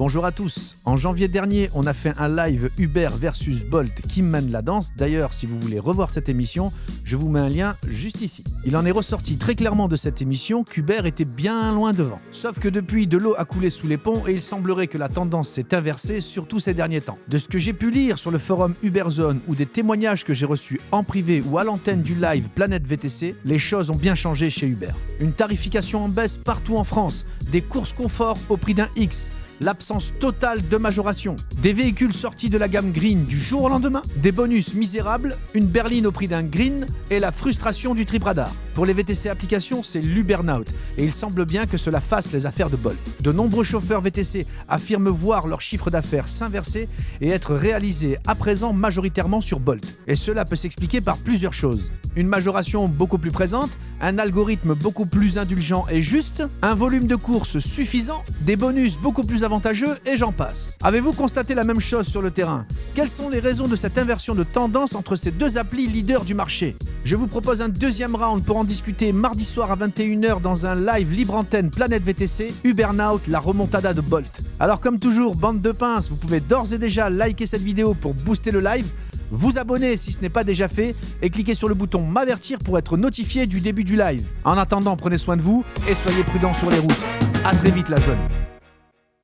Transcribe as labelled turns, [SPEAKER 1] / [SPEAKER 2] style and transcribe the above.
[SPEAKER 1] Bonjour à tous. En janvier dernier, on a fait un live Uber versus Bolt qui mène la danse. D'ailleurs, si vous voulez revoir cette émission, je vous mets un lien juste ici. Il en est ressorti très clairement de cette émission qu'Uber était bien loin devant. Sauf que depuis, de l'eau a coulé sous les ponts et il semblerait que la tendance s'est inversée, surtout ces derniers temps. De ce que j'ai pu lire sur le forum Uberzone ou des témoignages que j'ai reçus en privé ou à l'antenne du live Planète VTC, les choses ont bien changé chez Uber. Une tarification en baisse partout en France, des courses confort au prix d'un X, l'absence totale de majoration, des véhicules sortis de la gamme Green du jour au lendemain, des bonus misérables, une berline au prix d'un Green et la frustration du trip radar. Pour les VTC applications, c'est l'Ubernaut et il semble bien que cela fasse les affaires de Bolt. De nombreux chauffeurs VTC affirment voir leur chiffre d'affaires s'inverser et être réalisé à présent majoritairement sur Bolt. Et cela peut s'expliquer par plusieurs choses. Une majoration beaucoup plus présente, un algorithme beaucoup plus indulgent et juste, un volume de courses suffisant, des bonus beaucoup plus avantageux et j'en passe. Avez-vous constaté la même chose sur le terrain? Quelles sont les raisons de cette inversion de tendance entre ces deux applis leaders du marché? Je vous propose un deuxième round pour en discuter mardi soir à 21h dans un live libre antenne Planète VTC, Ubernaut, la remontada de Bolt. Alors comme toujours, bande de pinces, vous pouvez d'ores et déjà liker cette vidéo pour booster le live, vous abonner si ce n'est pas déjà fait et cliquer sur le bouton m'avertir pour être notifié du début du live. En attendant, prenez soin de vous et soyez prudents sur les routes. À très vite la zone.